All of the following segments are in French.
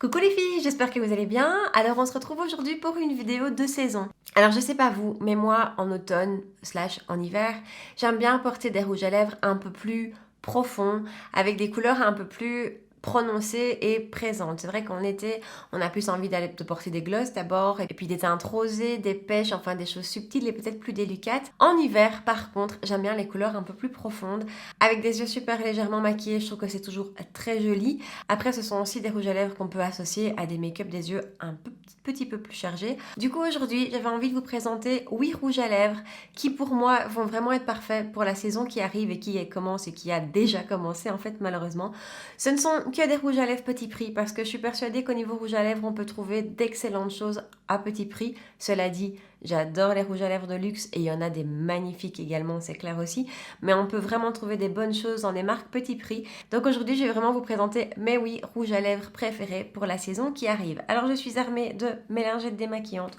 Coucou les filles, j'espère que vous allez bien. Alors on se retrouve aujourd'hui pour une vidéo de saison. Alors je sais pas vous, mais moi en automne / en hiver, j'aime bien porter des rouges à lèvres un peu plus profonds, avec des couleurs un peu plus prononcées et présentes. C'est vrai qu'en été, on a plus envie de porter des glosses d'abord, et puis des teintes rosées, des pêches, enfin des choses subtiles et peut-être plus délicates. En hiver, par contre, j'aime bien les couleurs un peu plus profondes, avec des yeux super légèrement maquillés, je trouve que c'est toujours très joli. Après, ce sont aussi des rouges à lèvres qu'on peut associer à des make-up des yeux un petit peu plus chargés. Du coup, aujourd'hui, j'avais envie de vous présenter 8 rouges à lèvres qui, pour moi, vont vraiment être parfaits pour la saison qui arrive et qui commence et qui a déjà commencé, en fait, malheureusement. Ce ne sont que des rouges à lèvres petit prix parce que je suis persuadée qu'au niveau rouge à lèvres, on peut trouver d'excellentes choses à petit prix. Cela dit, j'adore les rouges à lèvres de luxe et il y en a des magnifiques également, c'est clair aussi. Mais on peut vraiment trouver des bonnes choses dans des marques petit prix. Donc aujourd'hui, je vais vraiment vous présenter mes 8 rouges à lèvres préférés pour la saison qui arrive. Alors je suis armée de mes lingettes démaquillantes,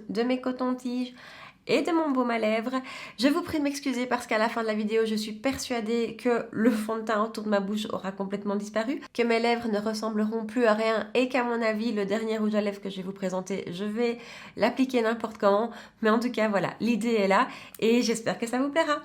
de mes cotons-tiges et de mon baume à lèvres. Je vous prie de m'excuser parce qu'à la fin de la vidéo, je suis persuadée que le fond de teint autour de ma bouche aura complètement disparu, que mes lèvres ne ressembleront plus à rien et qu'à mon avis, le dernier rouge à lèvres que je vais vous présenter, je vais l'appliquer n'importe comment. Mais en tout cas, voilà, l'idée est là et j'espère que ça vous plaira.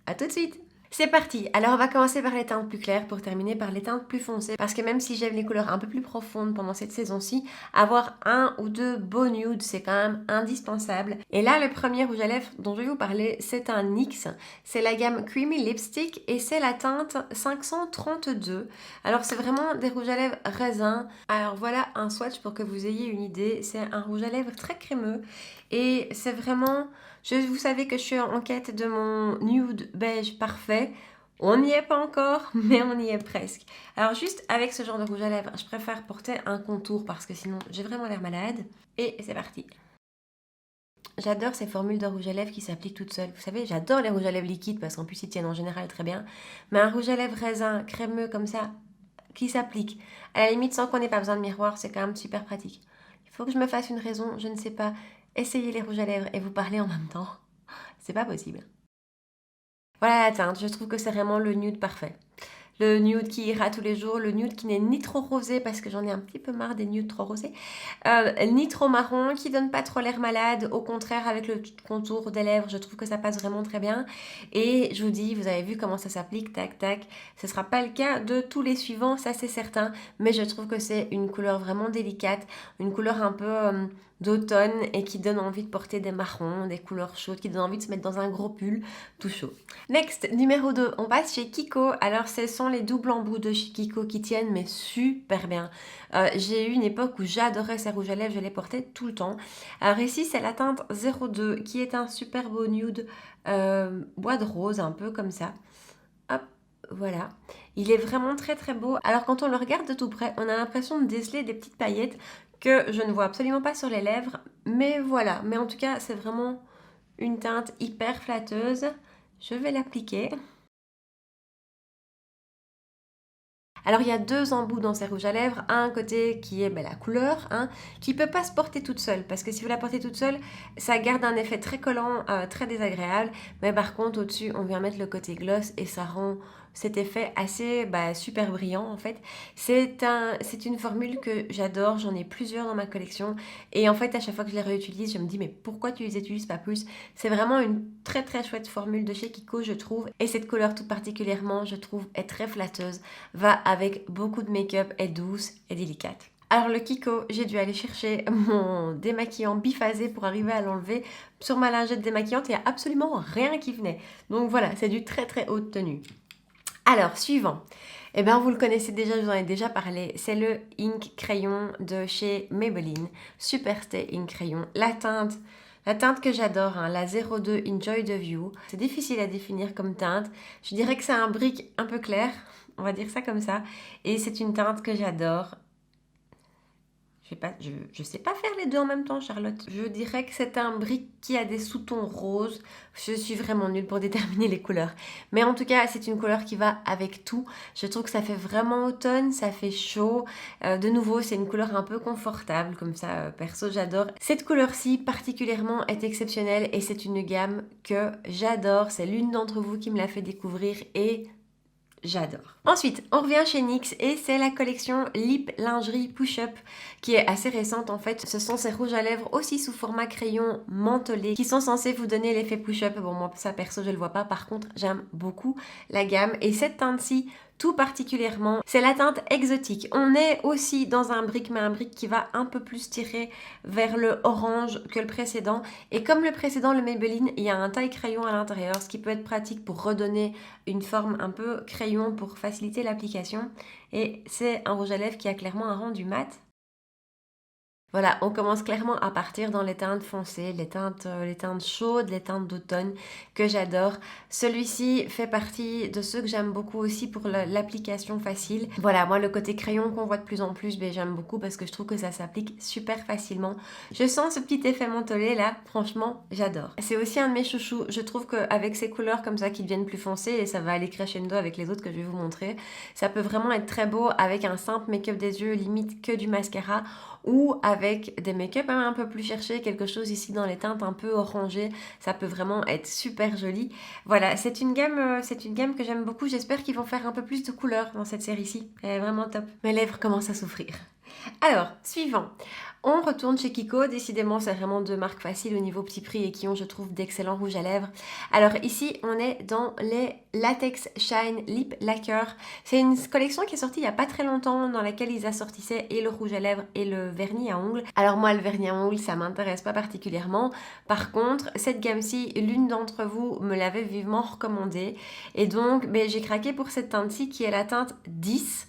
À tout de suite! C'est parti. Alors on va commencer par les teintes plus claires pour terminer par les teintes plus foncées. Parce que même si j'aime les couleurs un peu plus profondes pendant cette saison-ci, avoir un ou deux beaux nudes, c'est quand même indispensable. Et là, le premier rouge à lèvres dont je vais vous parler, c'est un NYX. C'est la gamme Creamy Lipstick et c'est la teinte 532. Alors c'est vraiment des rouges à lèvres raisin. Alors voilà un swatch pour que vous ayez une idée. C'est un rouge à lèvres très crémeux et c'est vraiment... Vous savez que je suis en quête de mon nude beige parfait. On n'y est pas encore, mais on y est presque. Alors juste avec ce genre de rouge à lèvres, je préfère porter un contour parce que sinon j'ai vraiment l'air malade. Et c'est parti. J'adore ces formules de rouge à lèvres qui s'appliquent toutes seules. Vous savez, j'adore les rouges à lèvres liquides parce qu'en plus ils tiennent en général très bien. Mais un rouge à lèvres raisin, crémeux comme ça, qui s'applique, à la limite sans qu'on ait pas besoin de miroir, c'est quand même super pratique. Il faut que je me fasse une raison, je ne sais pas. Essayez les rouges à lèvres et vous parlez en même temps. C'est pas possible. Voilà la teinte, je trouve que c'est vraiment le nude parfait. Le nude qui ira tous les jours, le nude qui n'est ni trop rosé parce que j'en ai un petit peu marre des nudes trop rosés, ni trop marron, qui donne pas trop l'air malade. Au contraire, avec le contour des lèvres, je trouve que ça passe vraiment très bien. Et je vous dis, vous avez vu comment ça s'applique, tac tac. Ce sera pas le cas de tous les suivants, ça c'est certain. Mais je trouve que c'est une couleur vraiment délicate, une couleur un peu d'automne et qui donne envie de porter des marrons, des couleurs chaudes, qui donne envie de se mettre dans un gros pull tout chaud. Next, numéro 2, on passe chez Kiko. Alors ce sont les doubles embouts de chez Kiko qui tiennent mais super bien. J'ai eu une époque où j'adorais ces rouges à lèvres, je les portais tout le temps. Alors ici c'est la teinte 02 qui est un super beau nude bois de rose, un peu comme ça. Hop, voilà. Il est vraiment très très beau. Alors quand on le regarde de tout près, on a l'impression de déceler des petites paillettes que je ne vois absolument pas sur les lèvres. Mais voilà, mais en tout cas c'est vraiment une teinte hyper flatteuse. Je vais l'appliquer. Alors il y a deux embouts dans ces rouges à lèvres, un côté qui est la couleur, qui ne peut pas se porter toute seule, parce que si vous la portez toute seule, ça garde un effet très collant, très désagréable, mais par contre au-dessus on vient mettre le côté gloss et ça rend cet effet assez super brillant en fait. C'est une formule que j'adore, j'en ai plusieurs dans ma collection et en fait à chaque fois que je les réutilise, je me dis mais pourquoi tu les utilises pas plus? C'est vraiment une très très chouette formule de chez Kiko je trouve et cette couleur tout particulièrement je trouve est très flatteuse, va avec beaucoup de make-up, est douce et délicate. Alors le Kiko, j'ai dû aller chercher mon démaquillant biphasé pour arriver à l'enlever. Sur ma lingette démaquillante, il n'y a absolument rien qui venait. Donc voilà, c'est du très très haute tenue. Alors, suivant. Eh bien, vous le connaissez déjà, je vous en ai déjà parlé. C'est le Ink Crayon de chez Maybelline. Superstay Ink Crayon. La teinte que j'adore, la 02 Enjoy the View. C'est difficile à définir comme teinte. Je dirais que c'est un brick un peu clair. On va dire ça comme ça. Et c'est une teinte que j'adore. Je sais pas faire les deux en même temps, Charlotte. Je dirais que c'est un brick qui a des sous-tons roses. Je suis vraiment nulle pour déterminer les couleurs. Mais en tout cas, c'est une couleur qui va avec tout. Je trouve que ça fait vraiment automne, ça fait chaud. De nouveau, c'est une couleur un peu confortable, comme ça, perso, j'adore. Cette couleur-ci, particulièrement, est exceptionnelle et c'est une gamme que j'adore. C'est l'une d'entre vous qui me l'a fait découvrir et j'adore. Ensuite, on revient chez NYX et c'est la collection Lip Lingerie Push-Up qui est assez récente en fait. Ce sont ces rouges à lèvres aussi sous format crayon mentholé qui sont censés vous donner l'effet push-up. Bon, moi ça perso je le vois pas, par contre j'aime beaucoup la gamme et cette teinte-ci tout particulièrement, c'est la teinte exotique. On est aussi dans un brick, mais un brick qui va un peu plus tirer vers le orange que le précédent. Et comme le précédent, le Maybelline, il y a un taille crayon à l'intérieur, ce qui peut être pratique pour redonner une forme un peu crayon pour faciliter l'application. Et c'est un rouge à lèvres qui a clairement un rendu mat. Voilà, on commence clairement à partir dans les teintes foncées, les teintes chaudes, les teintes d'automne que j'adore. Celui-ci fait partie de ceux que j'aime beaucoup aussi pour l'application facile. Voilà, moi le côté crayon qu'on voit de plus en plus, ben, j'aime beaucoup parce que je trouve que ça s'applique super facilement. Je sens ce petit effet mentholé là, franchement, j'adore. C'est aussi un de mes chouchous. Je trouve qu'avec ces couleurs comme ça qui deviennent plus foncées, et ça va aller crescendo avec les autres que je vais vous montrer, ça peut vraiment être très beau avec un simple make-up des yeux, limite que du mascara, ou avec des make-up un peu plus cherchés, quelque chose ici dans les teintes un peu orangées, ça peut vraiment être super joli. Voilà, c'est une gamme que j'aime beaucoup, j'espère qu'ils vont faire un peu plus de couleurs dans cette série-ci, elle est vraiment top. Mes lèvres commencent à souffrir. Alors, suivant, on retourne chez Kiko, décidément c'est vraiment deux marques faciles au niveau petit prix et qui ont je trouve d'excellents rouges à lèvres. Alors ici on est dans les Latex Shine Lip Lacquer, c'est une collection qui est sortie il n'y a pas très longtemps dans laquelle ils assortissaient et le rouge à lèvres et le vernis à ongles. Alors moi le vernis à ongles ça m'intéresse pas particulièrement, par contre cette gamme-ci, l'une d'entre vous me l'avait vivement recommandée et donc j'ai craqué pour cette teinte-ci qui est la teinte 10.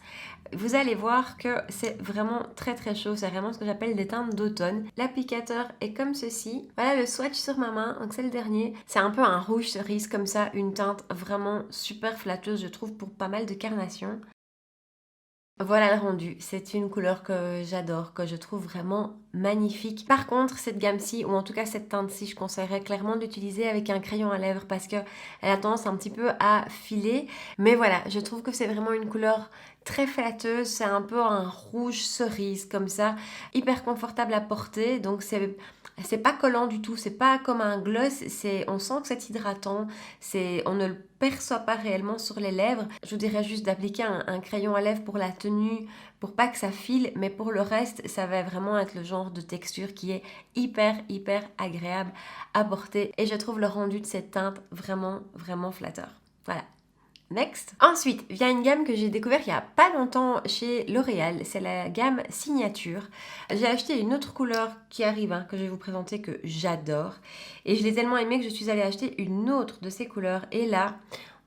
Vous allez voir que c'est vraiment très très chaud, c'est vraiment ce que j'appelle des teintes d'automne. L'applicateur est comme ceci. Voilà le swatch sur ma main, donc c'est le dernier. C'est un peu un rouge cerise comme ça, une teinte vraiment super flatteuse je trouve pour pas mal de carnations. Voilà le rendu, c'est une couleur que j'adore, que je trouve vraiment magnifique. Par contre, cette gamme-ci, ou en tout cas cette teinte-ci, je conseillerais clairement d'utiliser avec un crayon à lèvres parce qu'elle a tendance un petit peu à filer. Mais voilà, je trouve que c'est vraiment une couleur très flatteuse, c'est un peu un rouge cerise comme ça, hyper confortable à porter, donc c'est pas collant du tout, c'est pas comme un gloss, on sent que c'est hydratant, on ne le perçoit pas réellement sur les lèvres. Je vous dirais juste d'appliquer un crayon à lèvres pour la tenue, pour pas que ça file, mais pour le reste, ça va vraiment être le genre de texture qui est hyper agréable à porter et je trouve le rendu de cette teinte vraiment flatteur. Voilà. Next. Ensuite, vient une gamme que j'ai découvert il y a pas longtemps chez L'Oréal, c'est la gamme Signature. J'ai acheté une autre couleur qui arrive, que je vais vous présenter, que j'adore. Et je l'ai tellement aimée que je suis allée acheter une autre de ces couleurs. Et là,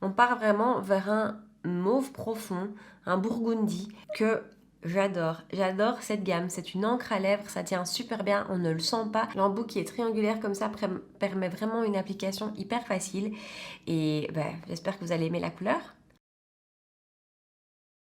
on part vraiment vers un mauve profond, un burgundy, que j'adore. J'adore cette gamme. C'est une encre à lèvres, ça tient super bien, on ne le sent pas. L'embout qui est triangulaire comme ça permet vraiment une application hyper facile. Et j'espère que vous allez aimer la couleur.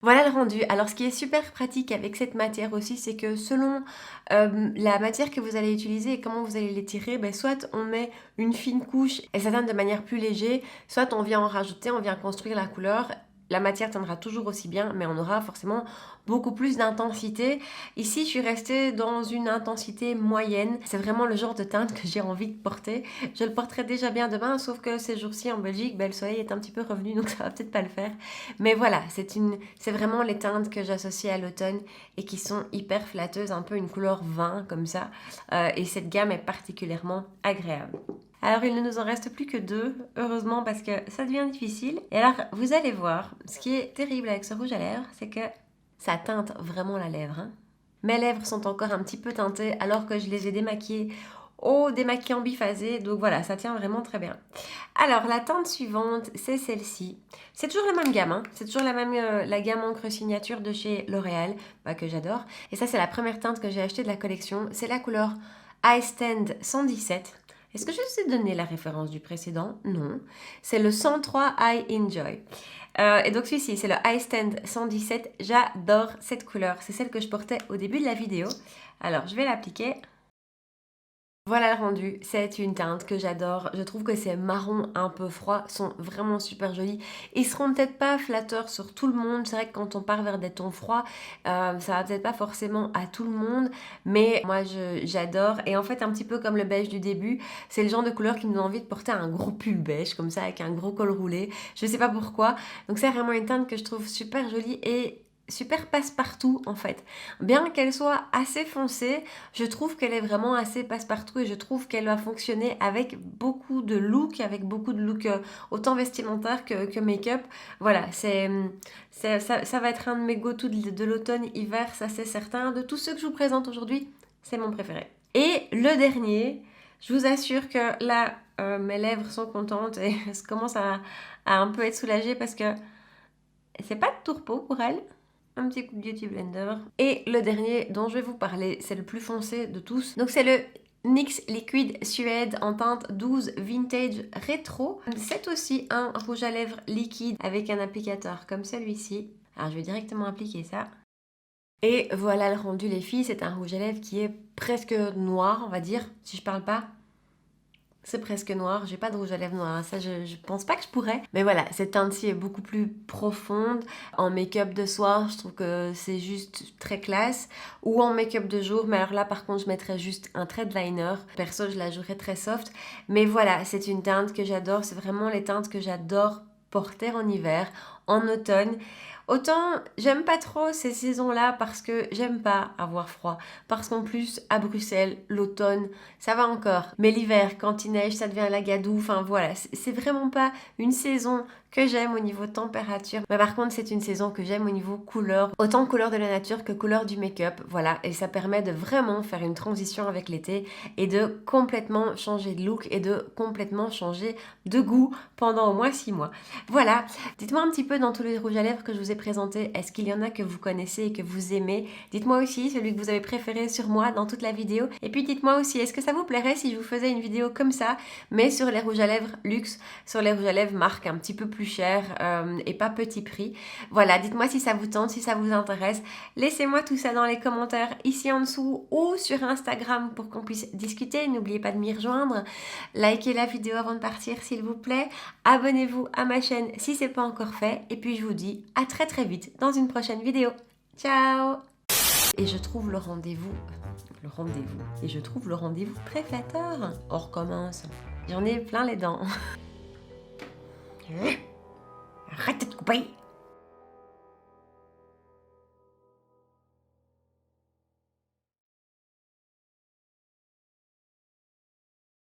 Voilà le rendu. Alors ce qui est super pratique avec cette matière aussi, c'est que selon la matière que vous allez utiliser et comment vous allez l'étirer, soit on met une fine couche et ça teint de manière plus légère, soit on vient en rajouter, on vient construire la couleur. La matière tiendra toujours aussi bien, mais on aura forcément beaucoup plus d'intensité. Ici, je suis restée dans une intensité moyenne. C'est vraiment le genre de teinte que j'ai envie de porter. Je le porterai déjà bien demain, sauf que ces jours-ci en Belgique, le soleil est un petit peu revenu, donc ça va peut-être pas le faire. Mais voilà, c'est vraiment les teintes que j'associe à l'automne et qui sont hyper flatteuses, un peu une couleur vin comme ça. Et cette gamme est particulièrement agréable. Alors il ne nous en reste plus que deux, heureusement parce que ça devient difficile. Et alors vous allez voir, ce qui est terrible avec ce rouge à lèvres, c'est que ça teinte vraiment la lèvre. Mes lèvres sont encore un petit peu teintées alors que je les ai démaquillées au démaquillant biphasé, donc voilà, ça tient vraiment très bien. Alors la teinte suivante, c'est celle-ci. C'est toujours la même gamme, c'est toujours la gamme encre signature de chez L'Oréal, que j'adore. Et ça c'est la première teinte que j'ai achetée de la collection, c'est la couleur Eye Stand 117. Est-ce que je vous ai donné la référence du précédent? Non. C'est le 103 Eye Enjoy. Et donc celui-ci, c'est le Eye Stand 117. J'adore cette couleur. C'est celle que je portais au début de la vidéo. Alors, je vais l'appliquer. Voilà le rendu, c'est une teinte que j'adore. Je trouve que ces marrons un peu froids sont vraiment super jolis. Ils seront peut-être pas flatteurs sur tout le monde. C'est vrai que quand on part vers des tons froids, ça va peut-être pas forcément à tout le monde. Mais moi, j'adore. Et en fait, un petit peu comme le beige du début, c'est le genre de couleur qui me donne envie de porter un gros pull beige, comme ça, avec un gros col roulé. Je sais pas pourquoi. Donc c'est vraiment une teinte que je trouve super jolie et super passe-partout en fait. Bien qu'elle soit assez foncée, je trouve qu'elle est vraiment assez passe-partout et je trouve qu'elle va fonctionner avec beaucoup de looks, autant vestimentaires que make-up. Voilà, ça va être un de mes go-to de l'automne-hiver, ça c'est certain. De tous ceux que je vous présente aujourd'hui, c'est mon préféré. Et le dernier, je vous assure que là, mes lèvres sont contentes et je commence à un peu être soulagée parce que c'est pas de tourpeau pour elle. Un petit coup de Beauty Blender. Et le dernier dont je vais vous parler, c'est le plus foncé de tous. Donc c'est le NYX Liquid Suède en teinte 12 Vintage Rétro. C'est aussi un rouge à lèvres liquide avec un applicateur comme celui-ci. Alors je vais directement appliquer ça. Et voilà le rendu les filles, c'est un rouge à lèvres qui est presque noir on va dire, si je parle pas. C'est presque noir, j'ai pas de rouge à lèvres noir, ça je pense pas que je pourrais. Mais voilà, cette teinte-ci est beaucoup plus profonde. En make-up de soir, je trouve que c'est juste très classe. Ou en make-up de jour, mais alors là par contre je mettrais juste un trait de liner. Perso, je la jouerais très soft. Mais voilà, c'est une teinte que j'adore, c'est vraiment les teintes que j'adore porter en hiver, en automne. Autant j'aime pas trop ces saisons-là parce que j'aime pas avoir froid. Parce qu'en plus, à Bruxelles, l'automne, ça va encore. Mais l'hiver, quand il neige, ça devient la gadoue. Enfin voilà, c'est vraiment pas une saison que j'aime au niveau température. Mais par contre, c'est une saison que j'aime au niveau couleur. Autant couleur de la nature que couleur du make-up. Voilà, et ça permet de vraiment faire une transition avec l'été et de complètement changer de look et de complètement changer de goût pendant au moins 6 mois. Voilà, dites-moi un petit peu dans tous les rouges à lèvres que je vous ai présentés, est-ce qu'il y en a que vous connaissez et que vous aimez? Dites-moi aussi celui que vous avez préféré sur moi dans toute la vidéo. Et puis dites-moi aussi, est-ce que ça vous plairait si je vous faisais une vidéo comme ça, mais sur les rouges à lèvres luxe, sur les rouges à lèvres marque un petit peu plus cher et pas petit prix. Voilà, dites-moi si ça vous tente, si ça vous intéresse. Laissez-moi tout ça dans les commentaires ici en dessous ou sur Instagram pour qu'on puisse discuter. N'oubliez pas de m'y rejoindre. Likez la vidéo avant de partir s'il vous plaît. Abonnez-vous à ma chaîne si ce n'est pas encore fait. Et puis je vous dis à très très vite dans une prochaine vidéo. Ciao! Et je trouve le rendez-vous très flatteur. On recommence. J'en ai plein les dents. Arrête de te couper.